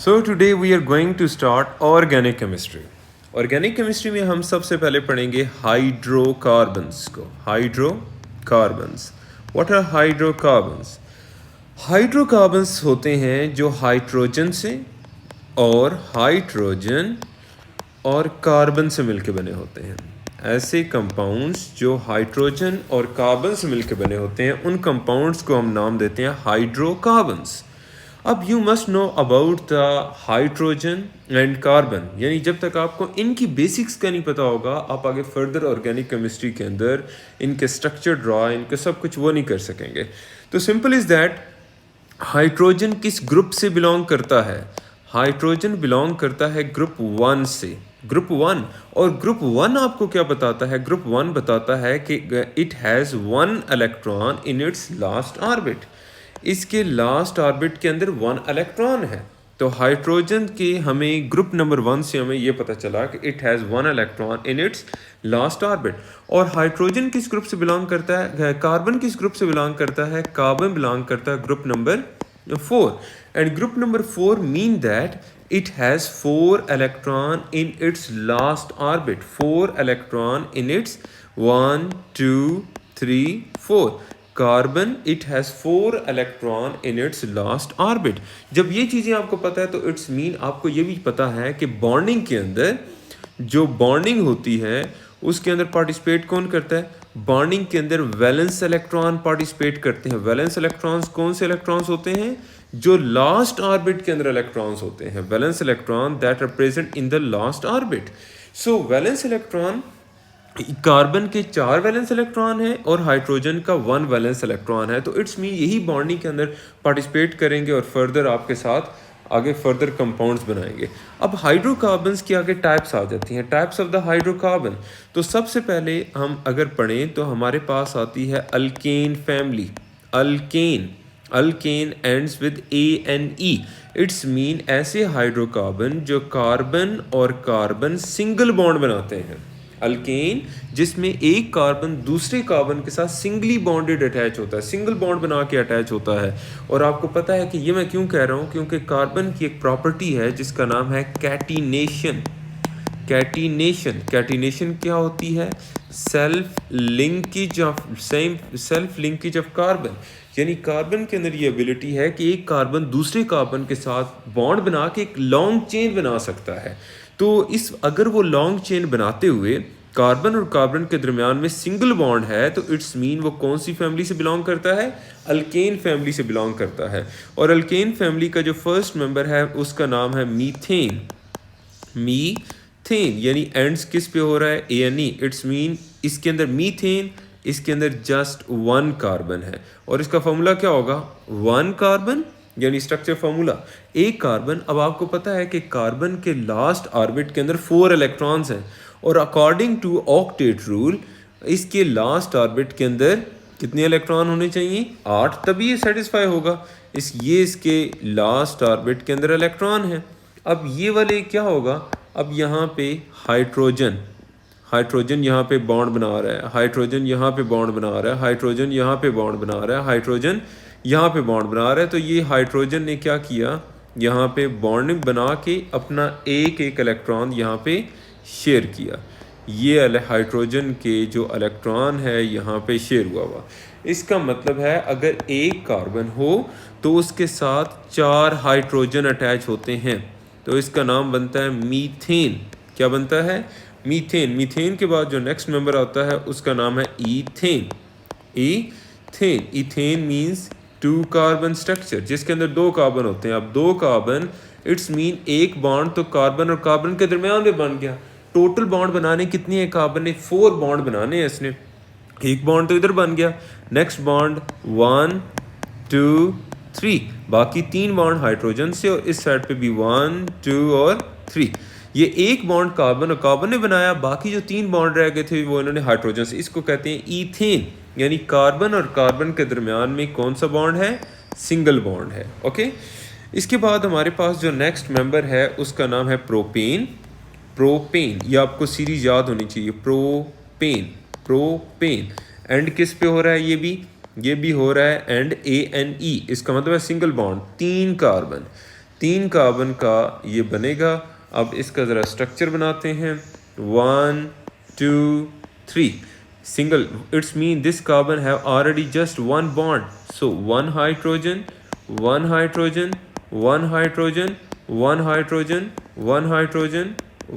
So today we are going to start organic chemistry. Organic chemistry में हम सबसे पहले पढ़ेंगे हाइड्रोकार्बन्स को. Hydrocarbons. What are hydrocarbons? Hydrocarbons होते हैं जो हाइड्रोजन से और हाइड्रोजन और कार्बन से मिलकर बने होते हैं. ऐसे कंपाउंड्स जो हाइड्रोजन और कार्बन से मिलकर बने होते हैं उन कंपाउंड्स को हम नाम देते हैं हाइड्रोकार्बन्स. अब you must know about the hydrogen and carbon, यानी जब तक आपको इनकी बेसिक्स का नहीं पता होगा आप आगे फर्दर ऑर्गेनिक केमिस्ट्री के अंदर इनके स्ट्रक्चर ड्रा, इनके सब कुछ वो नहीं कर सकेंगे. तो सिंपल इज़ दैट हाइड्रोजन किस ग्रुप से बिलोंग करता है? हाइड्रोजन बिलोंग करता है ग्रुप 1 से. ग्रुप 1. और ग्रुप 1 आपको क्या बताता है? ग्रुप 1 बताता है कि it has 1 electron in its last orbit. इसके लास्ट ऑर्बिट के अंदर 1 इलेक्ट्रॉन है. तो हाइड्रोजन के हमें ग्रुप नंबर 1 से हमें ये पता चला कि it has 1 electron in its last orbit. और हाइड्रोजन किस ग्रुप से बिलोंग करता है? कार्बन किस ग्रुप से बिलोंग करता है? कार्बन बिलोंग करता है group number 4. And group number 4 mean that it has 4 electron in its last orbit. 4 electron in its 1 2 3 4. Carbon it has 4 electron in its last orbit. जब ये चीज़ें आपको पता है तो इट्स मीन आपको ये भी पता है कि बॉन्डिंग के अंदर जो बॉन्डिंग होती है उसके अंदर पार्टिसिपेट कौन करता है? बॉन्डिंग के अंदर वैलेंस इलेक्ट्रॉन पार्टिसिपेट करते हैं. वैलेंस इलेक्ट्रॉन्स कौन से इलेक्ट्रॉन्स होते हैं? जो लास्ट ऑर्बिट के अंदर इलेक्ट्रॉन्स होते हैं. Valence electron that are present in the last orbit. So valence electron, carbon के 4 वैलेंस इलेक्ट्रॉन है और हाइड्रोजन का 1 वैलेंस इलेक्ट्रॉन है. तो इट्स मीन यही बॉन्डिंग के अंदर पार्टिसिपेट करेंगे और फर्दर आपके साथ आगे फर्दर कंपाउंड्स बनाएंगे. अब हाइड्रोकार्बन्स की आगे टाइप्स आ जाती हैं. Types of the hydrocarbon. तो सबसे पहले हम अगर पढ़ें तो हमारे पास आती है alkane family. Alkane ends with ANE. It's mean ऐसे हाइड्रोकार्बन जो कार्बन और कार्बन सिंगल बॉन्ड बनाते हैं. अल्केन जिसमें एक कार्बन दूसरे कार्बन के साथ सिंगली बॉन्डेड अटैच होता है, सिंगल बॉन्ड बना के अटैच होता है. और आपको पता है कि ये मैं क्यों कह रहा हूँ? क्योंकि कार्बन की एक प्रॉपर्टी है जिसका नाम है कैटिनेशन. कैटिनेशन क्या होती है? Self linkage of carbon. यानी कार्बन के अंदर ये एबिलिटी है कि एक कार्बन दूसरे कार्बन के साथ बॉन्ड बना के एक लॉन्ग चेन बना सकता है. तो अगर वो लॉन्ग चेन बनाते हुए कार्बन और कार्बन के दरमियान में सिंगल बॉन्ड है तो इट्स मीन वो कौन सी फैमिली से बिलोंग करता है? अल्केन फैमिली से बिलोंग करता है. और अल्केन फैमिली का जो फर्स्ट मेंबर है उसका नाम है मीथेन. यानी एंड्स किस पे हो रहा है? ANE. इट्स मीन इसके अंदर मीथेन, इसके अंदर जस्ट 1 कार्बन है. और इसका फॉर्मूला क्या होगा? 1 कार्बन, यानी स्ट्रक्चर फॉर्मूला एक कार्बन. अब आपको पता है कि कार्बन के लास्ट ऑर्बिट के अंदर 4 इलेक्ट्रॉन्स हैं और अकॉर्डिंग टू ऑक्टेट रूल इसके लास्ट ऑर्बिट के अंदर कितने इलेक्ट्रॉन होने चाहिए? 8. तभी ये सेटिस्फाई होगा. ये इसके लास्ट ऑर्बिट के अंदर इलेक्ट्रॉन है. अब ये वाले क्या होगा? अब यहाँ पे हाइड्रोजन यहाँ पे बॉन्ड बना रहा है, हाइड्रोजन यहाँ पे बॉन्ड बना रहा है, हाइड्रोजन यहाँ पे बॉन्ड बना रहा है, हाइड्रोजन यहाँ पे बॉन्ड बना रहा है. तो ये हाइड्रोजन ने क्या किया? यहाँ पे बॉन्डिंग बना के अपना एक इलेक्ट्रॉन यहाँ पे शेयर किया. ये हाइड्रोजन के जो इलेक्ट्रॉन है यहाँ पे शेयर हुआ. इसका मतलब है अगर एक कार्बन हो तो उसके साथ 4 हाइड्रोजन अटैच होते हैं. तो इसका नाम बनता है मीथेन. क्या बनता है? मीथेन. मीथेन के बाद जो नेक्स्ट मेंबर आता है उसका नाम है ethane. Ethane means 2 carbon structure जिसके अंदर 2 कार्बन होते हैं. अब 2 कार्बन इट्स मीन एक बॉन्ड तो कार्बन और कार्बन के दरमियान में बन गया. टोटल बॉन्ड बनाने कितनी है? कार्बन ने 4 बॉन्ड बनाने हैं. इसने एक बॉन्ड तो इधर बन गया. Next bond 1 2 3. बाकी 3 बॉन्ड हाइड्रोजन से और इस साइड पे भी 1 2 और 3. ये एक बॉन्ड कार्बन और कार्बन ने बनाया. बाकी जो 3 बॉन्ड रह गए थे वो इन्होंने हाइड्रोजन से. इसको कहते हैं ईथेन. यानी कार्बन और कार्बन के दरमियान में कौन सा बॉन्ड है? सिंगल बॉन्ड है. ओके. इसके बाद हमारे पास जो नेक्स्ट मेंबर है उसका नाम है प्रोपेन. ये आपको सीरीज याद होनी चाहिए. प्रोपेन. एंड किस पे हो रहा है? ये भी हो रहा है एंड ANE. इसका मतलब है सिंगल बॉन्ड. 3 कार्बन 3 कार्बन का ये बनेगा। अब इसका ज़रा स्ट्रक्चर बनाते हैं। 1 2 3 single, it's mean this carbon have already just one bond, so one hydrogen, one hydrogen, one hydrogen, one hydrogen, one hydrogen,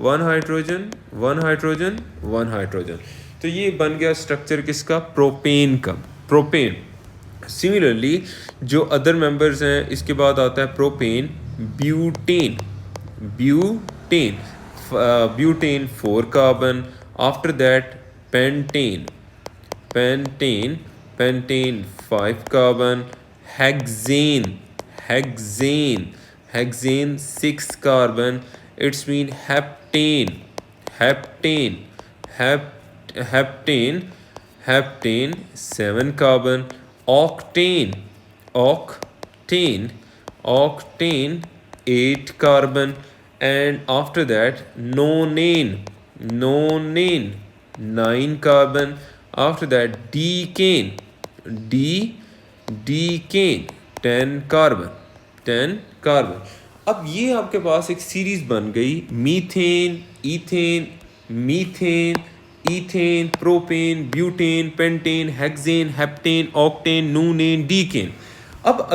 one hydrogen, one hydrogen, one hydrogen। तो ये बन गया स्ट्रक्चर किसका? प्रोपेन का। प्रोपेन। सिमिलरली जो other members हैं, इसके बाद आता है propane, butane, butane, butane 4 carbon. After that pentane, pentane, pentane 5 carbon, hexane, hexane, hexane 6 carbon, it's mean heptane, heptane, heptane, heptane 7 carbon, octane, octane, octane 8 carbon, and after that nonane, nonane 9 carbon, after that decane, decane 10 carbon, 10 carbon। अब ये आपके पास एक series बन गई, methane, ethane, methane, ethane, propane, butane, pentane, hexane, heptane, octane, nonane, decane. अब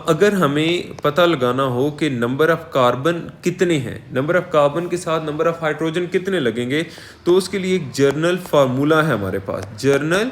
अगर हमें पता लगाना हो कि नंबर ऑफ़ कार्बन कितने हैं, नंबर ऑफ़ कार्बन के साथ नंबर ऑफ़ हाइड्रोजन कितने लगेंगे, तो उसके लिए एक जर्नल फार्मूला है हमारे पास, जर्नल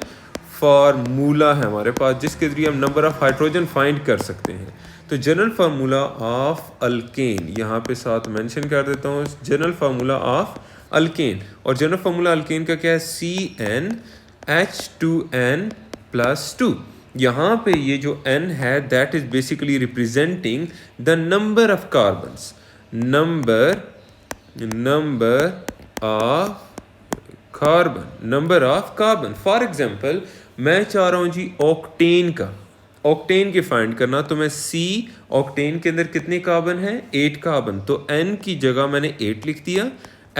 फार्मूला है हमारे पास, जिसके ज़रिए हम नंबर ऑफ़ हाइड्रोजन फाइंड कर सकते हैं। तो जनरल फार्मूला ऑफ अल्केन यहाँ पे साथ मेंशन कर देता हूँ, जनरल फार्मूला ऑफ अल्केन। और जनरल फार्मूला अल्केन का क्या है? CnH2n+2। यहाँ पे ये जो n है that is basically representing the number of carbons, number of carbon. For example मैं चाह रहा हूँ जी ऑक्टेन का, ऑक्टेन के फाइंड करना, तो मैं ऑक्टेन के अंदर कितने कार्बन हैं? 8 कार्बन। तो n की जगह मैंने 8 लिख दिया,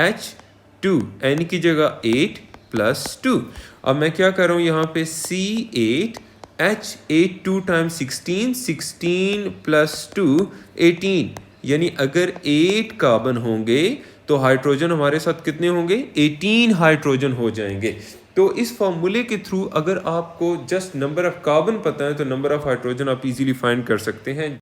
H2 n की जगह 8+2। अब मैं क्या कर रहा हूँ यहाँ पे C8 H8 2 टाइम्स 16, 16+2 18, यानी अगर 8 कार्बन होंगे तो हाइड्रोजन हमारे साथ कितने होंगे? 18 हाइड्रोजन हो जाएंगे। तो इस फॉर्मूले के थ्रू अगर आपको जस्ट नंबर ऑफ कार्बन पता है तो नंबर ऑफ हाइड्रोजन आप इजीली फाइंड कर सकते हैं।